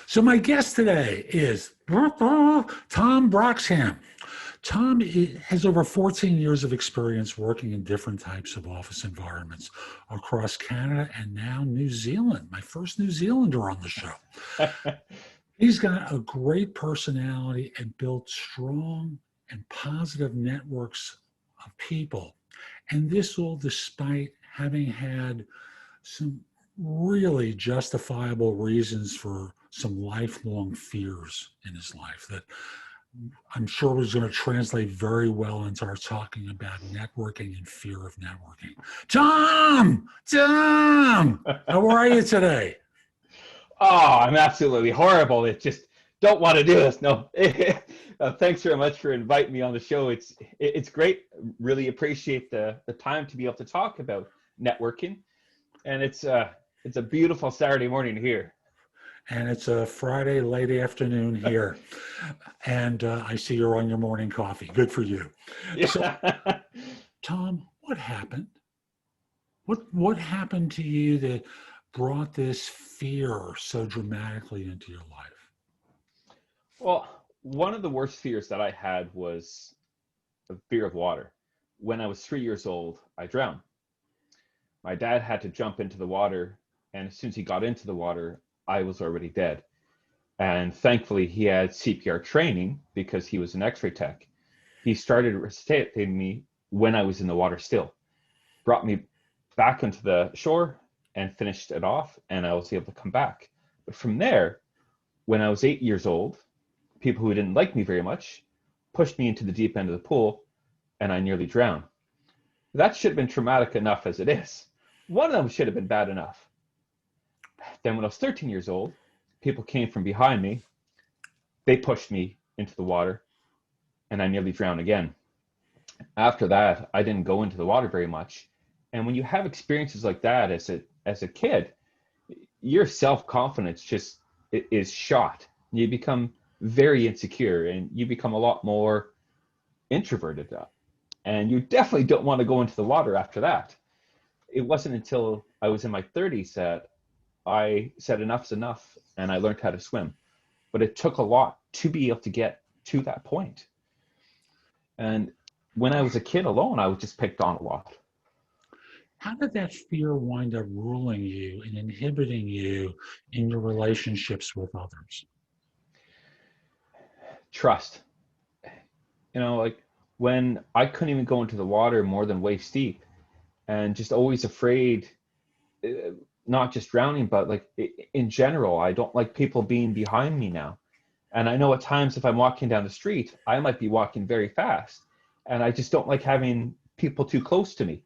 So my guest today is Tom Broxham. Tom has over 14 years of experience working in different types of office environments across Canada and now New Zealand. My first New Zealander on the show. He's got a great personality and built strong and positive networks of people. And this all despite having had some really justifiable reasons for some lifelong fears in his life that I'm sure was going to translate very well into our talking about networking and fear of networking. Tom, how are you today? Oh, I'm absolutely horrible. It just don't want to do this. No, thanks very much for inviting me on the show. It's great. Really appreciate the time to be able to talk about networking, and it's a beautiful Saturday morning here. And it's a Friday late afternoon here. And I see you're on your morning coffee. Good for you. Yeah. So, Tom, what happened? What happened to you that brought this fear so dramatically into your life? Well, one of the worst fears that I had was the fear of water. When I was 3 years old, I drowned. My dad had to jump into the water, and as soon as he got into the water, I was already dead. And thankfully, he had CPR training because he was an X-ray tech. He started resuscitating me when I was in the water still, brought me back onto the shore and finished it off, and I was able to come back. But from there, when I was 8 years old, people who didn't like me very much pushed me into the deep end of the pool, and I nearly drowned. That should have been traumatic enough as it is. One of them should have been bad enough. Then when I was 13 years old, people came from behind me. They pushed me into the water, and I nearly drowned again. After that, I didn't go into the water very much. And when you have experiences like that as a kid, your self-confidence just is shot. You become very insecure, and you become a lot more introverted. And you definitely don't want to go into the water after that. It wasn't until I was in my 30s that I said enough's enough, and I learned how to swim. But it took a lot to be able to get to that point. And when I was a kid alone, I was just picked on a lot. How did that fear wind up ruling you and inhibiting you in your relationships with others? Trust. Like when I couldn't even go into the water more than waist deep, and just always afraid, not just drowning, but like in general, I don't like people being behind me now. And I know at times if I'm walking down the street, I might be walking very fast. And I just don't like having people too close to me,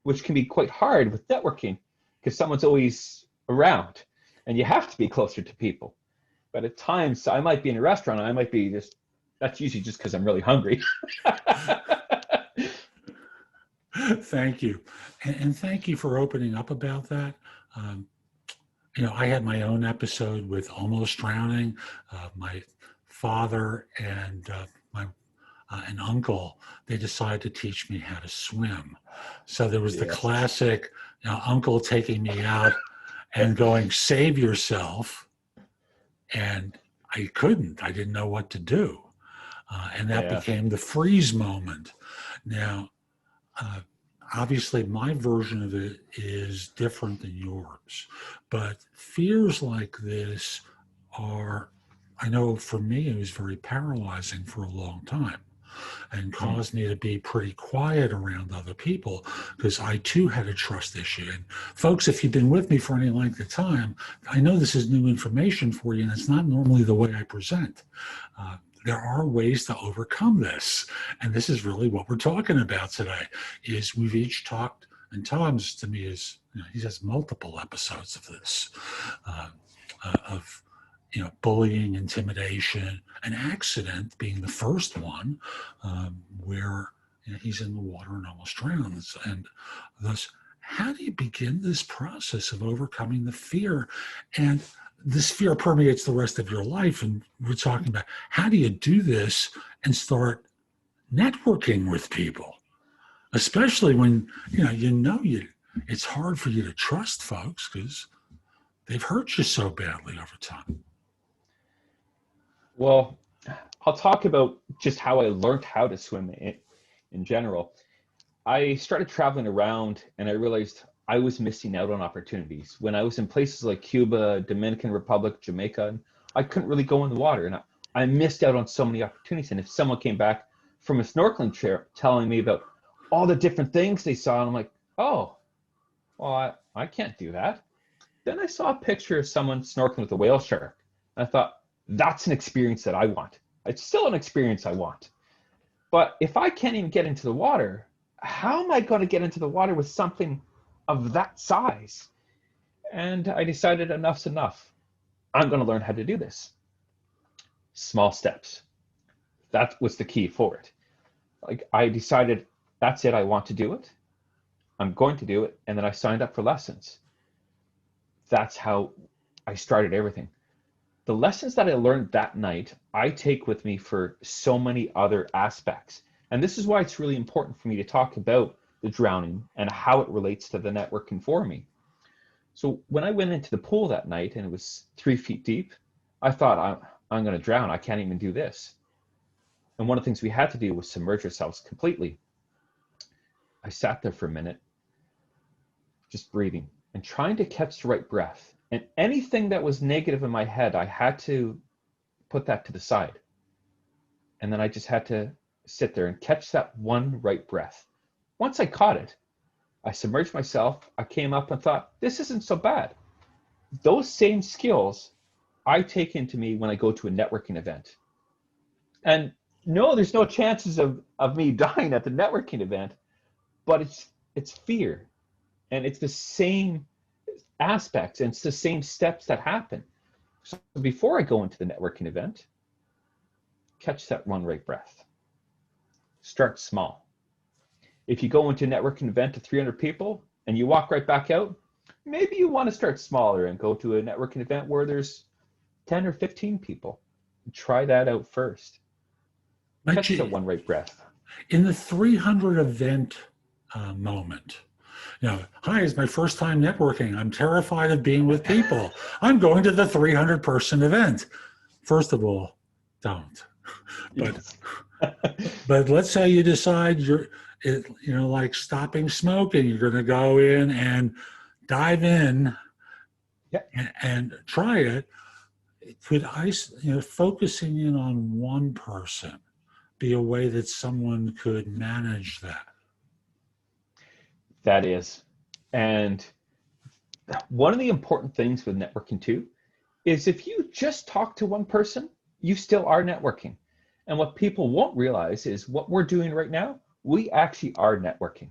which can be quite hard with networking because someone's always around and you have to be closer to people. But at times I might be in a restaurant and I might be that's usually just because I'm really hungry. Thank you. And thank you for opening up about that. Um, I had my own episode with almost drowning. My father and my an uncle, they decided to teach me how to swim. So there was the Yes. classic uncle taking me out and going, save yourself. And I couldn't. I didn't know what to do. And that Yeah. became the freeze moment. Now, obviously, my version of it is different than yours. But fears like this I know for me, it was very paralyzing for a long time and caused me to be pretty quiet around other people because I too had a trust issue. And folks, if you've been with me for any length of time, I know this is new information for you, and it's not normally the way I present. There are ways to overcome this. And this is really what we're talking about today, is we've each talked, and Tom's to me is, he has multiple episodes of this, of bullying, intimidation, an accident being the first one, where he's in the water and almost drowns. And thus, how do you begin this process of overcoming the fear? And this fear permeates the rest of your life. And we're talking about how do you do this and start networking with people, especially when it's hard for you to trust folks because they've hurt you so badly over time. Well, I'll talk about just how I learned how to swim in general. I started traveling around and I realized I was missing out on opportunities. When I was in places like Cuba, Dominican Republic, Jamaica, I couldn't really go in the water, and I missed out on so many opportunities. And if someone came back from a snorkeling trip telling me about all the different things they saw, and I'm like, oh, well, I can't do that. Then I saw a picture of someone snorkeling with a whale shark. And I thought, that's an experience that I want. It's still an experience I want. But if I can't even get into the water, how am I going to get into the water with something of that size? And I decided enough's enough. I'm going to learn how to do this. Small steps. That was the key for it. Like I decided, that's it. I want to do it. I'm going to do it. And then I signed up for lessons. That's how I started everything. The lessons that I learned that night, I take with me for so many other aspects. And this is why it's really important for me to talk about the drowning and how it relates to the networking for me. So when I went into the pool that night and it was 3 feet deep, I thought, I'm going to drown. I can't even do this. And one of the things we had to do was submerge ourselves completely. I sat there for a minute, just breathing and trying to catch the right breath. And anything that was negative in my head, I had to put that to the side. And then I just had to sit there and catch that one right breath. Once I caught it, I submerged myself. I came up and thought, this isn't so bad. Those same skills I take into me when I go to a networking event. And no, there's no chances of me dying at the networking event, but it's fear. And it's the same aspects and it's the same steps that happen. So before I go into the networking event, catch that one right breath. Start small. If you go into a networking event of 300 people and you walk right back out, maybe you want to start smaller and go to a networking event where there's 10 or 15 people. Try that out first. Catch that one right breath. In the 300 event moment, hi, it's my first time networking. I'm terrified of being with people. I'm going to the 300 person event. First of all, don't. But let's say you decide like stopping smoking, you're going to go in and dive in and try it. Could focusing in on one person be a way that someone could manage that? That is. And one of the important things with networking too is if you just talk to one person, you still are networking. And what people won't realize is what we're doing right now, we actually are networking.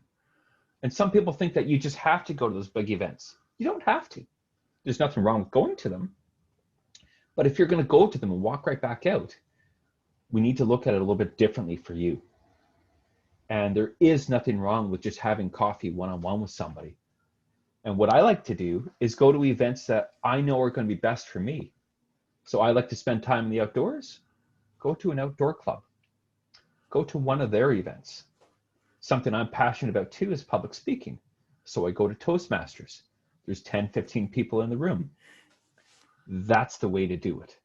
And some people think that you just have to go to those big events. You don't have to. There's nothing wrong with going to them. But if you're going to go to them and walk right back out, we need to look at it a little bit differently for you. And there is nothing wrong with just having coffee one-on-one with somebody. And what I like to do is go to events that I know are going to be best for me. So I like to spend time in the outdoors. Go to an outdoor club. Go to one of their events. Something I'm passionate about too is public speaking. So I go to Toastmasters. There's 10, 15 people in the room. That's the way to do it.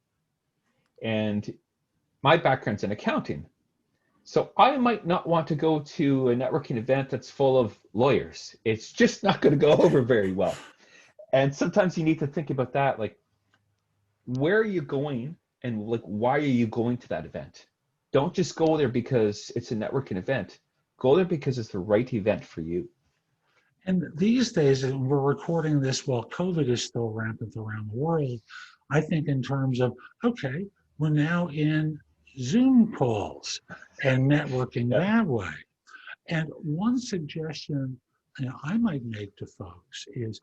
And my background's in accounting. So I might not want to go to a networking event that's full of lawyers. It's just not going to go over very well. And sometimes you need to think about that, like, where are you going and like, why are you going to that event? Don't just go there because it's a networking event. Go there because it's the right event for you. And these days, and we're recording this while COVID is still rampant around the world, I think in terms of, okay, we're now in Zoom calls and networking that way. And one suggestion I might make to folks is,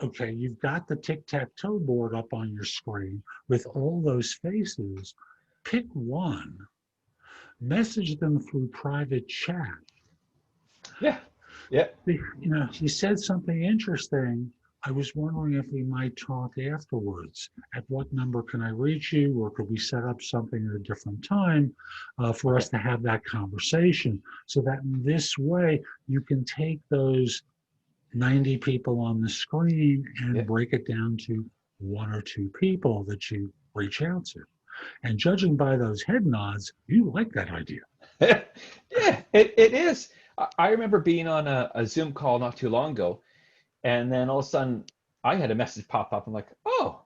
okay, you've got the tic-tac-toe board up on your screen with all those faces. Pick one, message them through private chat. Yeah. You said something interesting. I was wondering if we might talk afterwards. At what number can I reach you? Or could we set up something at a different time for us to have that conversation? So that in this way, you can take those 90 people on the screen and break it down to one or two people that you reach out to. And judging by those head nods, you like that idea. Yeah, it is. I remember being on a Zoom call not too long ago, and then all of a sudden I had a message pop up. I'm like, oh,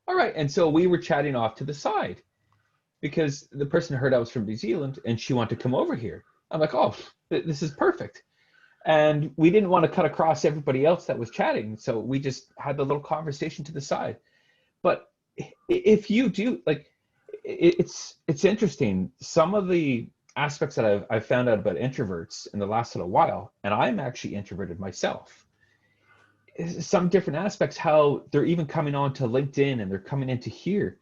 all right. And so we were chatting off to the side because the person heard I was from New Zealand and she wanted to come over here. I'm like, oh, this is perfect. And we didn't want to cut across everybody else that was chatting. So we just had the little conversation to the side. But if you do, like, it's interesting. Some of the aspects that I've found out about introverts in the last little while, and I'm actually introverted myself, some different aspects, how they're even coming on to LinkedIn and they're coming into here.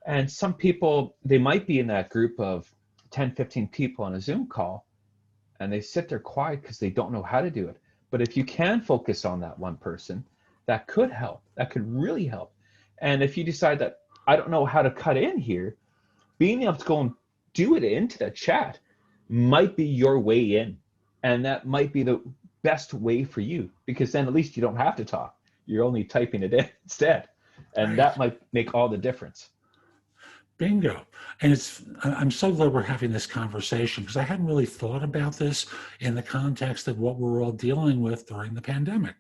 And some people, they might be in that group of 10, 15 people on a Zoom call, and they sit there quiet because they don't know how to do it. But if you can focus on that one person, that could help. That could really help. And if you decide that I don't know how to cut in here, being able to go and do it into the chat might be your way in. And that might be the best way for you, because then at least you don't have to talk. You're only typing it in instead. And Right. that might make all the difference. Bingo. And I'm so glad we're having this conversation, because I hadn't really thought about this in the context of what we're all dealing with during the pandemic.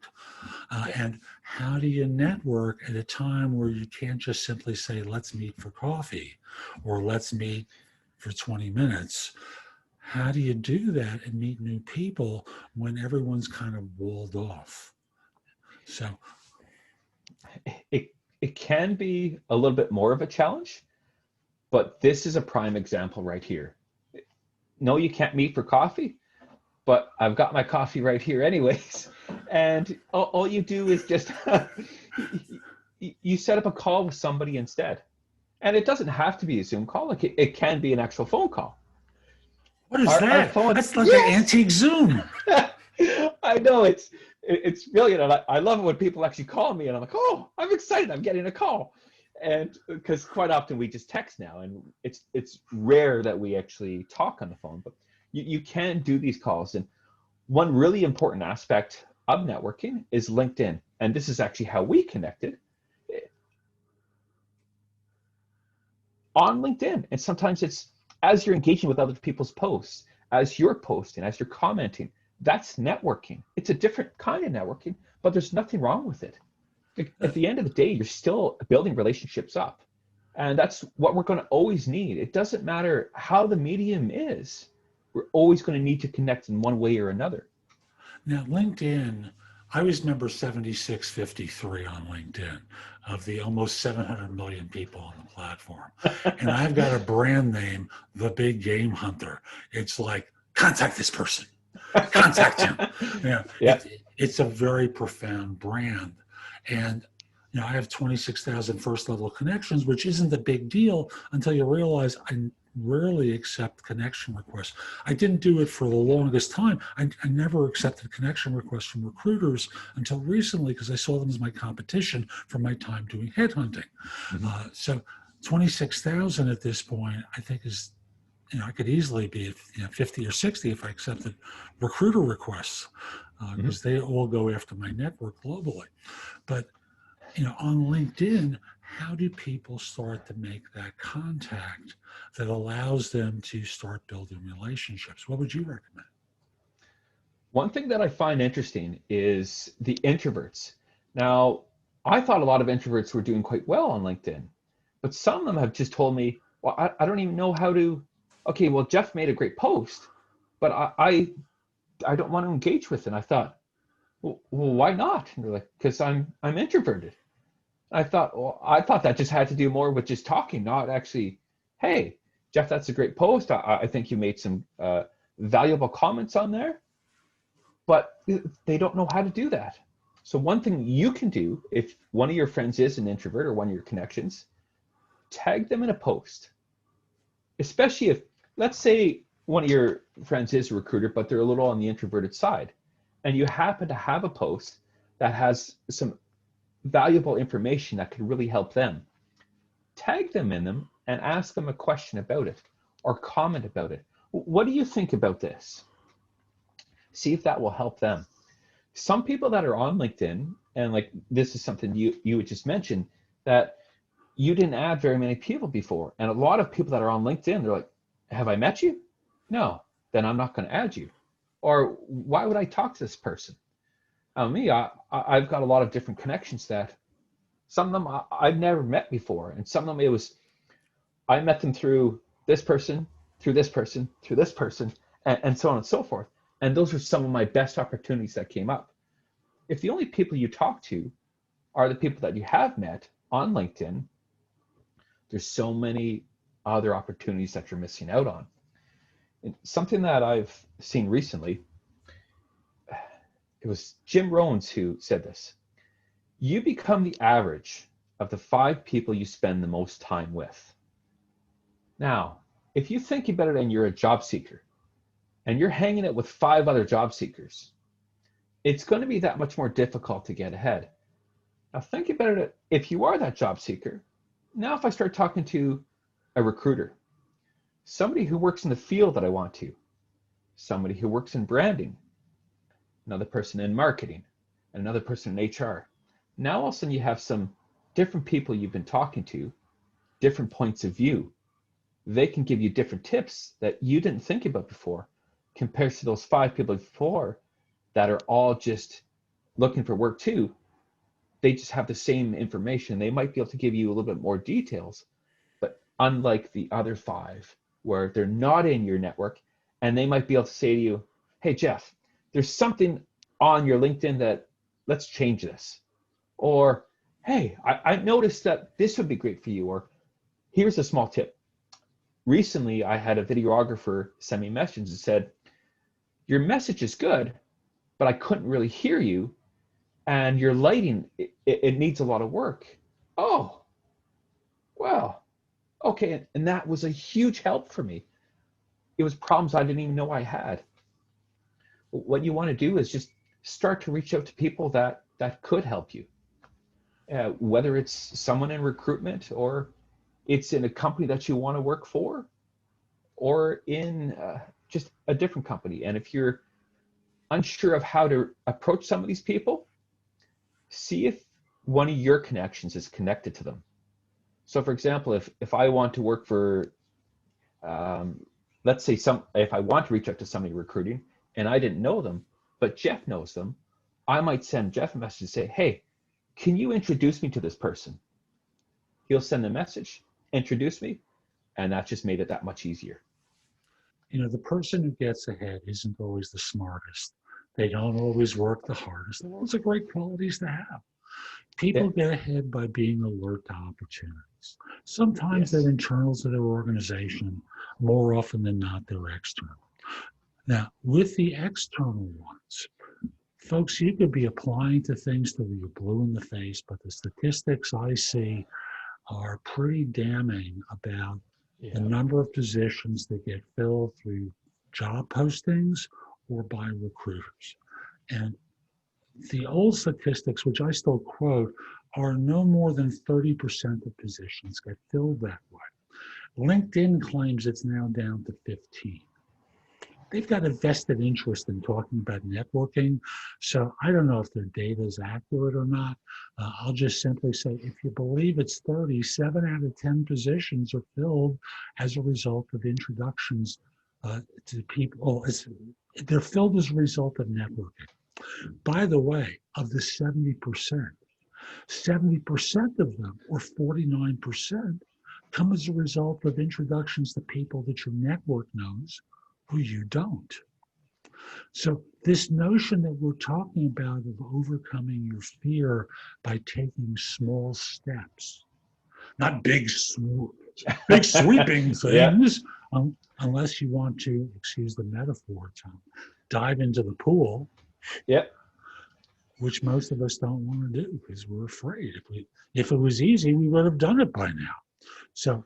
And how do you network at a time where you can't just simply say, let's meet for coffee or let's meet for 20 minutes? How do you do that and meet new people when everyone's kind of walled off? So It can be a little bit more of a challenge, but this is a prime example right here. No, you can't meet for coffee, but I've got my coffee right here anyways. And all you do is just, you set up a call with somebody instead. And it doesn't have to be a Zoom call. Like it can be an actual phone call. what is Our that? phone, That's like yes! an antique Zoom. I know it's brilliant. And I love it when people actually call me and I'm like, oh, I'm excited. I'm getting a call. And because quite often we just text now, and it's rare that we actually talk on the phone, but you can do these calls. And one really important aspect of networking is LinkedIn. And this is actually how we connected on LinkedIn. And sometimes it's as you're engaging with other people's posts, as you're posting, as you're commenting, that's networking. It's a different kind of networking, but there's nothing wrong with it. At the end of the day, you're still building relationships up. And that's what we're going to always need. It doesn't matter how the medium is. We're always going to need to connect in one way or another. Now, LinkedIn, I was member 7653 on LinkedIn of the almost 700 million people on the platform. And I've got a brand name, the Big Game Hunter. It's like, contact this person, contact him. Yeah. It's a very profound brand. And I have 26,000 first level connections, which isn't a big deal until you realize I rarely accept connection requests. I didn't do it for the longest time. I never accepted connection requests from recruiters until recently, because I saw them as my competition for my time doing headhunting. Mm-hmm. So 26,000 at this point, I think is, I could easily be at 50 or 60 if I accepted recruiter requests, because they all go after my network globally. But on LinkedIn, how do people start to make that contact that allows them to start building relationships? What would you recommend? One thing that I find interesting is the introverts. Now, I thought a lot of introverts were doing quite well on LinkedIn, but some of them have just told me, well, I don't even know how to, okay, well, Jeff made a great post, but I don't want to engage with it. And I thought, well, why not? And they're like, because I'm introverted. I thought that just had to do more with just talking, not actually, hey, Jeff, that's a great post. I think you made some valuable comments on there, but they don't know how to do that. So one thing you can do, if one of your friends is an introvert or one of your connections, tag them in a post. Especially if, let's say one of your friends is a recruiter, but they're a little on the introverted side, and you happen to have a post that has some valuable information that could really help them. Tag them in them and ask them a question about it or comment about it. What do you think about this? See if that will help them. Some people that are on LinkedIn, and like this is something you would just mention, that you didn't add very many people before. And a lot of people that are on LinkedIn, they're like, have I met you? No, then I'm not going to add you. Or why would I talk to this person? I've got a lot of different connections that some of them I've never met before. And some of them I met them through this person, through this person, through this person, and so on and so forth. And those are some of my best opportunities that came up. If the only people you talk to are the people that you have met on LinkedIn, there's so many other opportunities that you're missing out on. And something that I've seen recently, it was Jim Rohns who said this: you become the average of the 5 people you spend the most time with. Now, if you think about it and you're a job seeker and you're hanging out with 5 other job seekers, it's going to be that much more difficult to get ahead. Now think about it, if you are that job seeker, now if I start talking to a recruiter, somebody who works in the field that I want to, somebody who works in branding, another person in marketing, and another person in HR, now all of a sudden you have some different people you've been talking to, different points of view. They can give you different tips that you didn't think about before, compared to those 5 people before that are all just looking for work too. They just have the same information. They might be able to give you a little bit more details, but unlike the other 5 where they're not in your network, and they might be able to say to you, hey, Jeff, there's something on your LinkedIn that let's change this. Or, hey, I noticed that this would be great for you. Or here's a small tip. Recently, I had a videographer send me a message and said, your message is good, but I couldn't really hear you. And your lighting, it needs a lot of work. Oh, well, okay. And that was a huge help for me. It was problems I didn't even know I had. What you want to do is just start to reach out to people that could help you. Whether it's someone in recruitment, or it's in a company that you want to work for, or in just a different company. And if you're unsure of how to approach some of these people, see if one of your connections is connected to them. So for example, if I want to work for, let's say if I want to reach out to somebody recruiting and I didn't know them, but Jeff knows them, I might send Jeff a message and say, hey, can you introduce me to this person? He'll send a message, introduce me, and that just made it that much easier. You know, the person who gets ahead isn't always the smartest. They don't always work the hardest. Those are great qualities to have. People get ahead by being alert to opportunities. Sometimes they're internal to their organization. More often than not, they're external. Now, with the external ones, folks, you could be applying to things till you're blue in the face, but the statistics I see are pretty damning about the number of positions that get filled through job postings or by recruiters. And the old statistics, which I still quote, are no more than 30% of positions get filled that way. LinkedIn claims it's now down to 15. They've got a vested interest in talking about networking, so I don't know if their data is accurate or not. I'll just simply say, if you believe it's 30, 7 out of 10 positions are filled as a result of introductions to people. They're filled as a result of networking. By the way, of the 70%, 70% of them, or 49%, come as a result of introductions to people that your network knows who you don't. So this notion that we're talking about of overcoming your fear by taking small steps, not big sweeping things, unless you want to, excuse the metaphor, Tom, dive into the pool. Which most of us don't want to do because we're afraid. If it was easy, we would have done it by now. So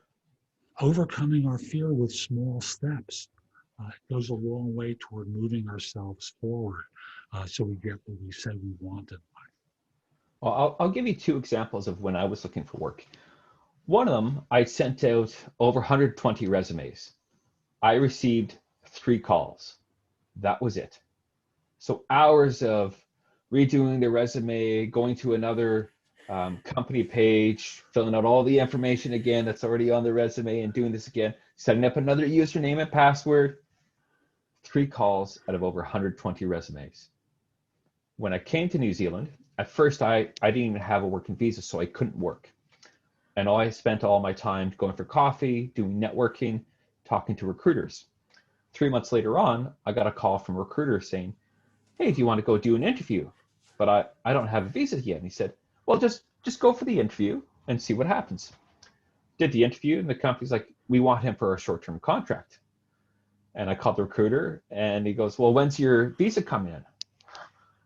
overcoming our fear with small steps goes a long way toward moving ourselves forward so we get what we say we want in life. Well, I'll give you 2 examples of when I was looking for work. One of them, I sent out over 120 resumes. I received 3 calls. That was it. So hours of redoing the resume, going to another company page, filling out all the information again that's already on the resume and doing this again, setting up another username and password. 3 calls out of over 120 resumes. When I came to New Zealand, at first I didn't even have a working visa, so I couldn't work. And I spent all my time going for coffee, doing networking, talking to recruiters. 3 months later on, I got a call from a recruiter saying, hey, do you want to go do an interview? But I don't have a visa yet. And he said, well, just go for the interview and see what happens. Did the interview, and the company's like, we want him for a short-term contract. And I called the recruiter, and he goes, well, when's your visa coming in?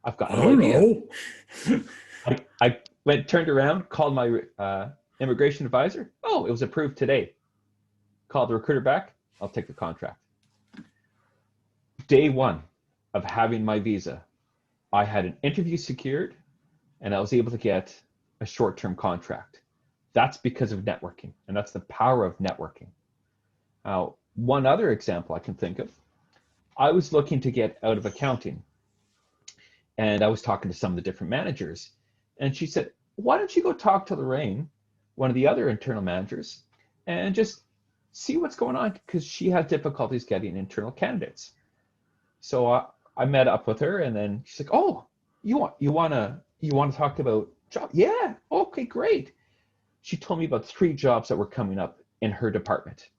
I've got no idea. I turned around, called my immigration advisor. Oh, it was approved today. Called the recruiter back. I'll take the contract. Day 1 of having my visa, I had an interview secured, and I was able to get a short-term contract. That's because of networking, and that's the power of networking. Now, one other example I can think of, I was looking to get out of accounting, and I was talking to some of the different managers, and she said, why don't you go talk to Lorraine, one of the other internal managers, and just see what's going on, because she has difficulties getting internal candidates. So I met up with her, and then she's like, oh, you want to talk about job? Yeah, okay, great. She told me about 3 jobs that were coming up in her department.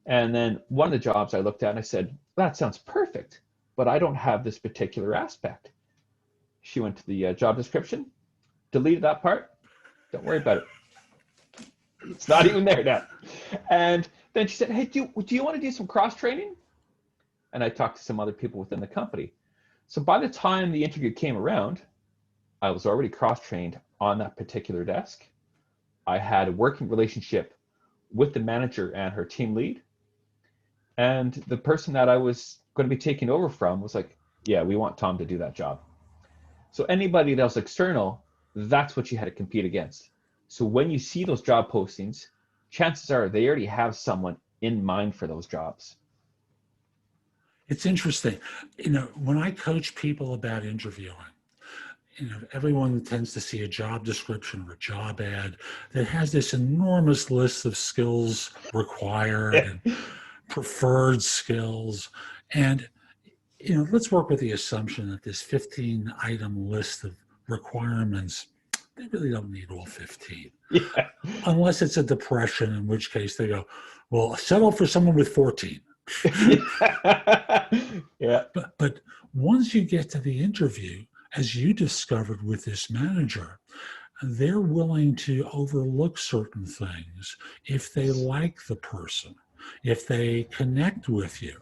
And then one of the jobs I looked at and I said, that sounds perfect, but I don't have this particular aspect. She went to the job description, deleted that part. Don't worry about it. It's not even there now. And then she said, hey, do you want to do some cross training? And I talked to some other people within the company. So by the time the interview came around, I was already cross-trained on that particular desk. I had a working relationship with the manager and her team lead. And the person that I was going to be taking over from was like, yeah, we want Tom to do that job. So anybody that was external, that's what you had to compete against. So when you see those job postings, chances are they already have someone in mind for those jobs. It's interesting. When I coach people about interviewing, everyone tends to see a job description or a job ad that has this enormous list of skills required and preferred skills. And, let's work with the assumption that this 15-item list of requirements, they really don't need all 15. Yeah. Unless it's a depression, in which case they go, well, settle for someone with 14. Yeah. But once you get to the interview, as you discovered with this manager, they're willing to overlook certain things if they like the person, if they connect with you.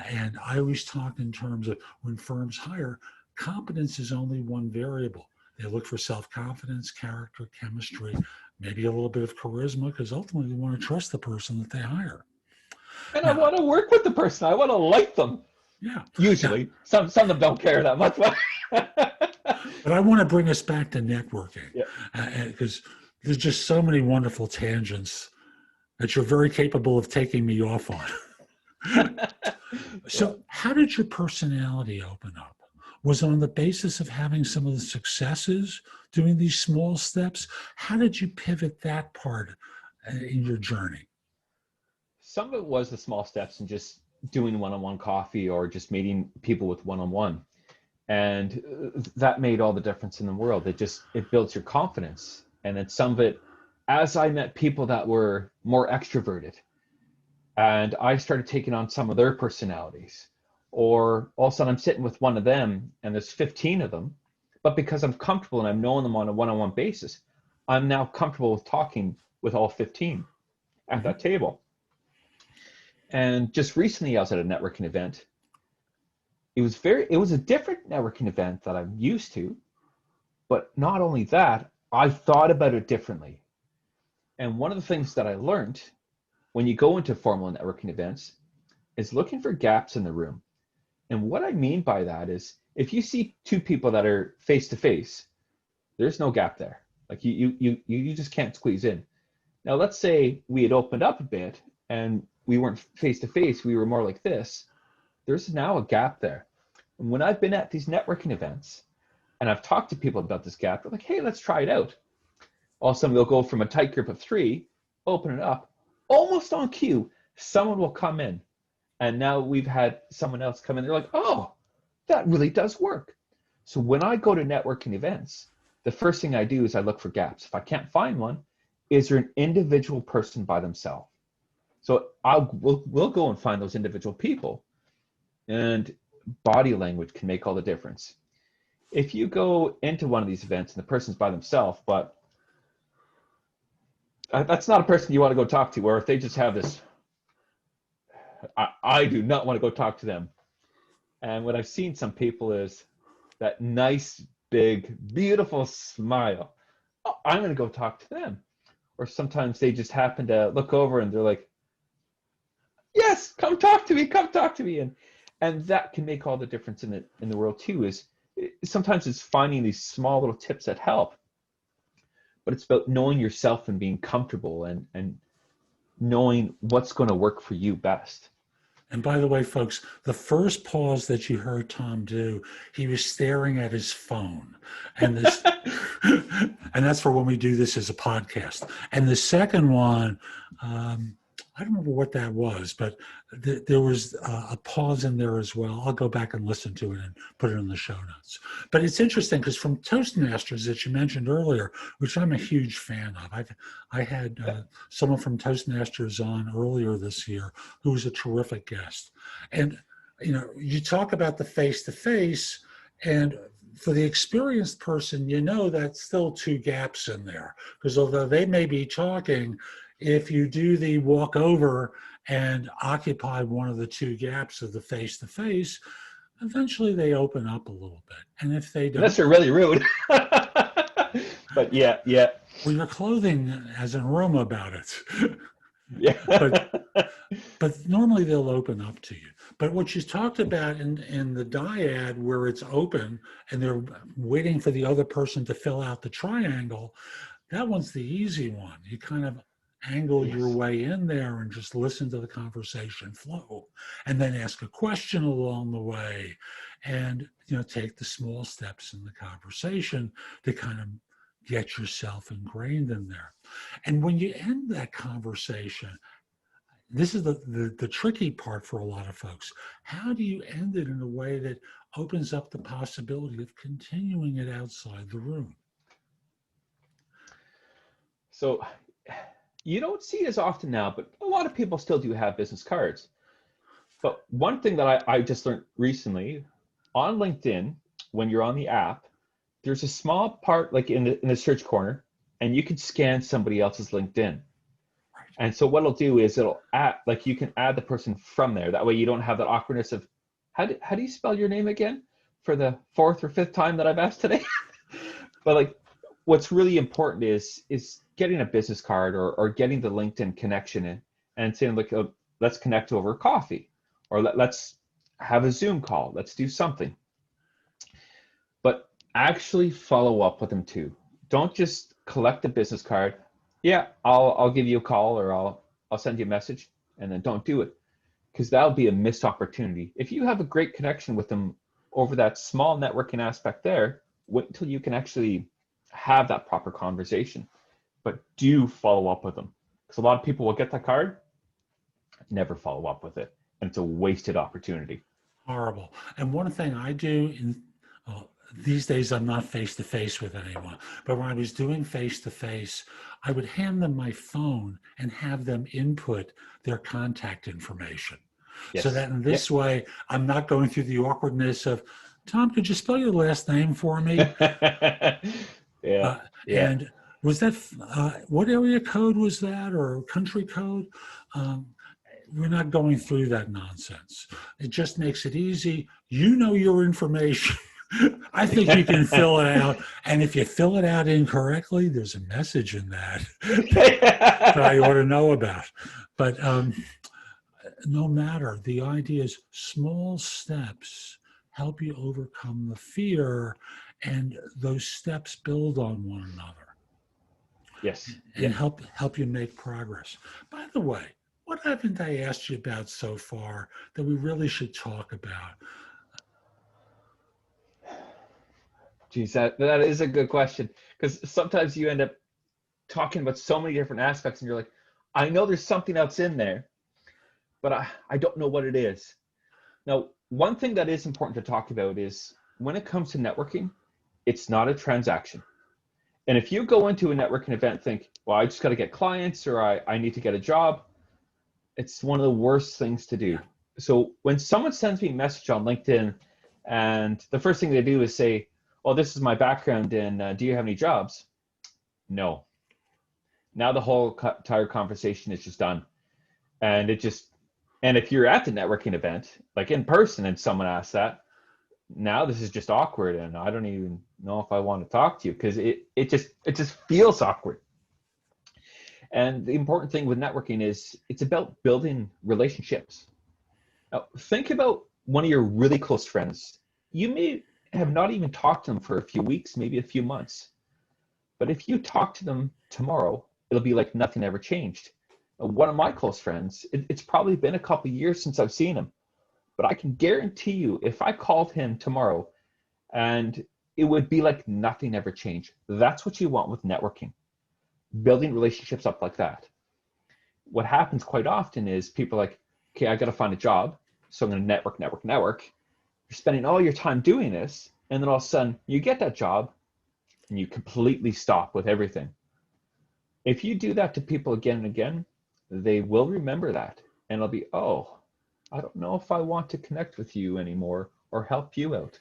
And I always talk in terms of when firms hire, competence is only one variable. They look for self-confidence, character, chemistry, maybe a little bit of charisma, because ultimately they want to trust the person that they hire. And I want to work with the person. I want to like them. Yeah. Usually. Some of them don't care that much. But I want to bring us back to networking, because there's just so many wonderful tangents that you're very capable of taking me off on. So how did your personality open up? Was it on the basis of having some of the successes, doing these small steps? How did you pivot that part in your journey? Some of it was the small steps and just doing one-on-one coffee or just meeting people with one-on-one. And that made all the difference in the world. It builds your confidence. And then some of it, as I met people that were more extroverted, and I started taking on some of their personalities, or all of a sudden I'm sitting with one of them and there's 15 of them, but because I'm comfortable and I'm knowing them on a one-on-one basis, I'm now comfortable with talking with all 15 at that table. And just recently I was at a networking event. It was a different networking event that I'm used to, but not only that, I thought about it differently. And one of the things that I learned when you go into formal networking events is looking for gaps in the room. And what I mean by that is if you see 2 people that are face to face, there's no gap there. Like you just can't squeeze in. Now let's say we had opened up a bit and we weren't face to face, we were more like this. There's now a gap there. And when I've been at these networking events and I've talked to people about this gap, they're like, hey, let's try it out. All of a sudden they'll go from a tight group of 3, open it up, almost on cue, someone will come in. And now we've had someone else come in. They're like, oh, that really does work. So when I go to networking events, the first thing I do is I look for gaps. If I can't find one, is there an individual person by themselves? So we'll go and find those individual people. And body language can make all the difference. If you go into one of these events and the person's by themselves, but that's not a person you want to go talk to, or if they just have this, I do not want to go talk to them. And what I've seen some people is that nice, big, beautiful smile. Oh, I'm going to go talk to them. Or sometimes they just happen to look over and they're like, yes, come talk to me, come talk to me. And that can make all the difference in the world too, is sometimes it's finding these small little tips that help. But it's about knowing yourself and being comfortable and knowing what's going to work for you best. And by the way, folks, the first pause that you heard Tom do, he was staring at his phone. And this, and that's for when we do this as a podcast. And the second one, I don't remember what that was, but there was a pause in there as well. I'll go back and listen to it and put it in the show notes. But it's interesting because from Toastmasters that you mentioned earlier, which I'm a huge fan of, I had someone from Toastmasters on earlier this year who was a terrific guest. And, you know, you talk about the face-to-face, and for the experienced person, you know that's still 2 gaps in there, because although they may be talking, if you do the walk over and occupy one of the 2 gaps of the face-to-face, eventually they open up a little bit. And if they don't, unless they're really rude. But yeah. well, your clothing has an aroma about it. Yeah. But normally they'll open up to you. But what you talked about in the dyad, where it's open and they're waiting for the other person to fill out the triangle, that one's the easy one. You kind of angle your way in there and just listen to the conversation flow, and then ask a question along the way, and, you know, take the small steps in the conversation to kind of get yourself ingrained in there. And when you end that conversation, this is the tricky part for a lot of folks. How do you end it in a way that opens up the possibility of continuing it outside the room? So you don't see it as often now, but a lot of people still do have business cards. But one thing that I just learned recently, on LinkedIn, when you're on the app, there's a small part like in the search corner, and you can scan somebody else's LinkedIn. And so what it'll do is it'll add, like, you can add the person from there. That way you don't have that awkwardness of, how do you spell your name again, for the 4th or 5th time that I've asked today? But like, what's really important is getting a business card or getting the LinkedIn connection in and saying, like, oh, let's connect over coffee, or let's have a Zoom call. Let's do something. But actually follow up with them too. Don't just collect a business card. Yeah, I'll give you a call, or I'll send you a message, and then don't do it, because that'll be a missed opportunity. If you have a great connection with them over that small networking aspect there, wait until you can actually have that proper conversation. But do follow up with them, because a lot of people will get that card, never follow up with it, and it's a wasted opportunity. Horrible. And one thing I do these days, I'm not face-to-face with anyone, but when I was doing face-to-face, I would hand them my phone and have them input their contact information. Yes. So that in this way, I'm not going through the awkwardness of, Tom, could you spell your last name for me? Yeah. And was that, what area code was that, or country code? We're not going through that nonsense. It just makes it easy. You know your information. I think you can fill it out. And if you fill it out incorrectly, there's a message in that that I ought to know about. But no matter, the idea is small steps help you overcome the fear, and those steps build on one another. Yes. And help you make progress. By the way, what haven't I asked you about so far that we really should talk about? Geez, that is a good question, because sometimes you end up talking about so many different aspects, and you're like, I know there's something else in there, but I don't know what it is. Now, one thing that is important to talk about is when it comes to networking, it's not a transaction. And if you go into a networking event, think, well, I just got to get clients, or I need to get a job, it's one of the worst things to do. So when someone sends me a message on LinkedIn, and the first thing they do is say, oh, this is my background, and do you have any jobs? No. Now the whole entire conversation is just done. And if you're at the networking event, like in person, and someone asks that, now this is just awkward, and I don't even know if I want to talk to you, because it just feels awkward. And the important thing with networking is it's about building relationships. Now, think about one of your really close friends. You may have not even talked to them for a few weeks, maybe a few months. But if you talk to them tomorrow, it'll be like nothing ever changed. One of my close friends, it's probably been a couple of years since I've seen him. But I can guarantee you, if I called him tomorrow, and it would be like nothing ever changed. That's what you want with networking. Building relationships up like that. What happens quite often is people are like, okay, I got to find a job, so I'm going to network. You're spending all your time doing this, and then all of a sudden you get that job, and you completely stop with everything. If you do that to people again and again, they will remember that, and it'll be, oh, I don't know if I want to connect with you anymore or help you out.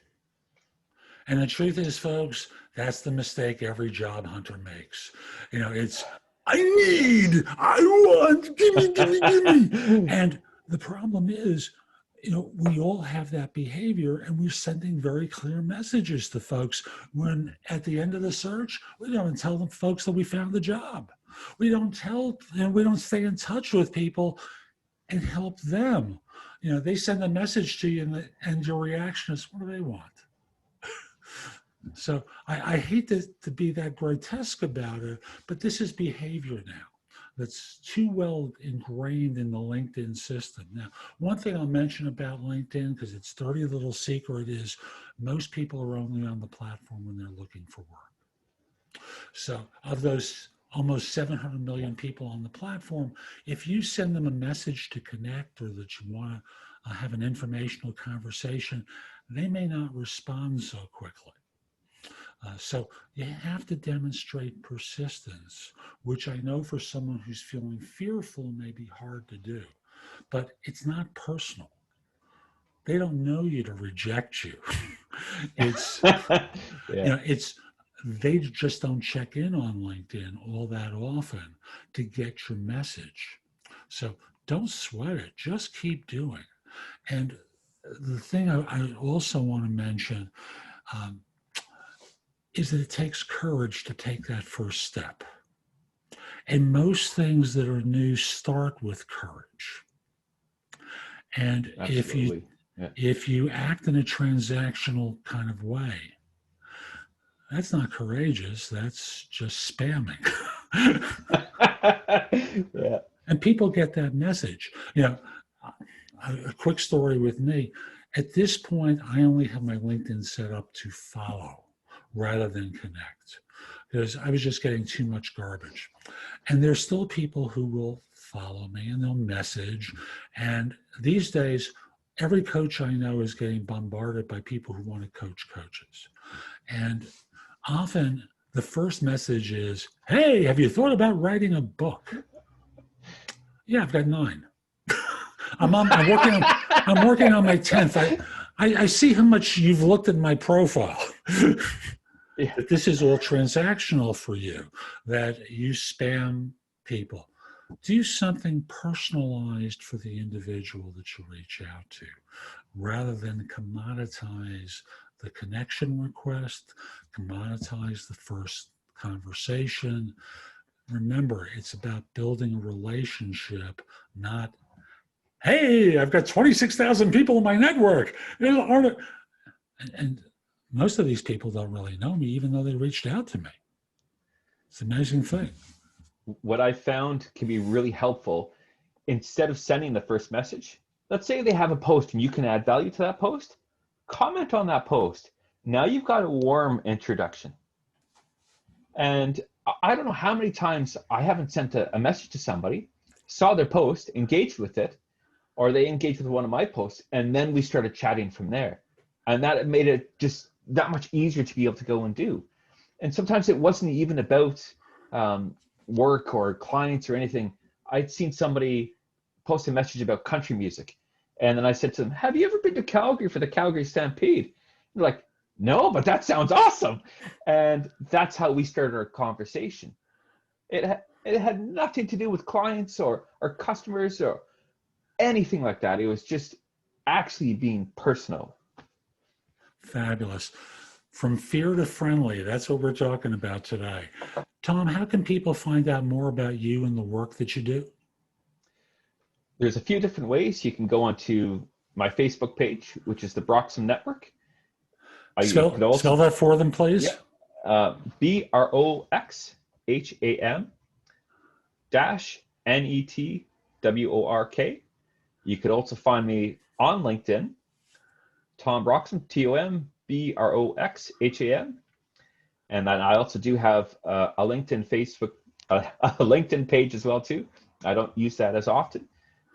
And the truth is, folks, that's the mistake every job hunter makes. It's, I want, give me. And the problem is, we all have that behavior, and we're sending very clear messages to folks when at the end of the search, we don't tell them folks that we found the job. We don't stay in touch with people and help them. They send a message to you, and your reaction is, what do they want? So I hate to be that grotesque about it, but this is behavior now that's too well ingrained in the LinkedIn system. Now, one thing I'll mention about LinkedIn, because it's a dirty little secret, is most people are only on the platform when they're looking for work. So of those almost 700 million people on the platform, if you send them a message to connect, or that you want to have an informational conversation, they may not respond so quickly. So you have to demonstrate persistence, which I know for someone who's feeling fearful may be hard to do, but it's not personal. They don't know you to reject you. It's, they just don't check in on LinkedIn all that often to get your message. So don't sweat it, just keep doing. And the thing I also want to mention, is that it takes courage to take that first step. And most things that are new start with courage. And Absolutely. if you act in a transactional kind of way, that's not courageous, that's just spamming. Yeah. And people get that message. A quick story with me. At this point, I only have my LinkedIn set up to follow rather than connect, because I was just getting too much garbage. And there's still people who will follow me and they'll message. And these days, every coach I know is getting bombarded by people who want to coach coaches. And often the first message is, hey, have you thought about writing a book? Yeah, I've got 9. I'm working on my 10th. I see how much you've looked at my profile. Yeah. That this is all transactional for you, that you spam people. Do something personalized for the individual that you reach out to, rather than commoditize the connection request, commoditize the first conversation. Remember, it's about building a relationship, not, hey, I've got 26,000 people in my network. And most of these people don't really know me, even though they reached out to me. It's an amazing thing. What I found can be really helpful, instead of sending the first message, let's say they have a post and you can add value to that post, comment on that post. Now you've got a warm introduction. And I don't know how many times I haven't sent a message to somebody, saw their post, engaged with it, or they engaged with one of my posts, and then we started chatting from there. And that made it just that much easier to be able to go and do. And sometimes it wasn't even about work or clients or anything. I'd seen somebody post a message about country music. And then I said to them, have you ever been to Calgary for the Calgary Stampede? They're like, no, but that sounds awesome. And that's how we started our conversation. It had nothing to do with clients or customers or anything like that. It was just actually being personal. Fabulous. From fear to friendly, that's what we're talking about today. Tom, how can people find out more about you and the work that you do? There's a few different ways. You can go onto my Facebook page, which is the Broxham Network. Spell that for them, please. Yeah. BROXHAM -NETWORK. You could also find me on LinkedIn, Tom Broxham, TOMBROXHAM. And then I also do have a LinkedIn a LinkedIn page as well too. I don't use that as often.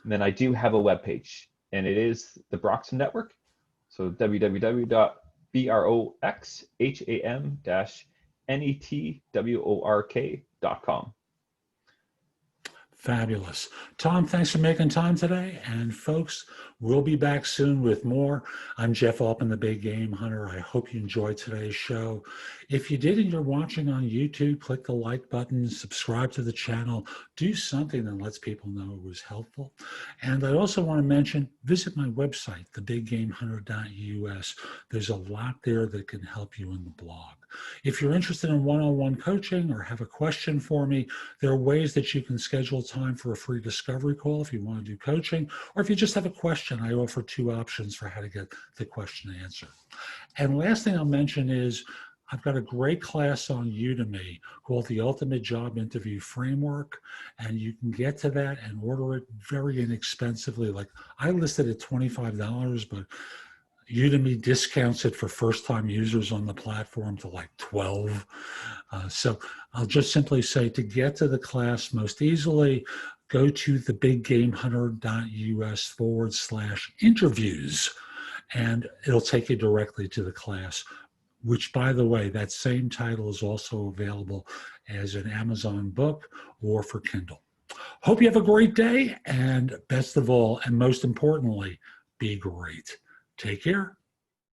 And then I do have a web page, and it is the Broxham Network. So www.broxham-network.com. Fabulous. Tom, thanks for making time today. And folks, we'll be back soon with more. I'm Jeff Altman, the Big Game Hunter. I hope you enjoyed today's show. If you did and you're watching on YouTube, click the like button, subscribe to the channel, do something that lets people know it was helpful. And I also want to mention, visit my website, thebiggamehunter.us. There's a lot there that can help you in the blog. If you're interested in one-on-one coaching or have a question for me, there are ways that you can schedule time for a free discovery call if you want to do coaching, or if you just have a question, I offer 2 options for how to get the question answered. And last thing I'll mention is I've got a great class on Udemy called the Ultimate Job Interview Framework, and you can get to that and order it very inexpensively. Like I listed at $25, but Udemy discounts it for first-time users on the platform to like 12. So I'll just simply say to get to the class most easily, go to thebiggamehunter.us/interviews, and it'll take you directly to the class, which, by the way, that same title is also available as an Amazon book or for Kindle. Hope you have a great day, and best of all, and most importantly, be great. Take care.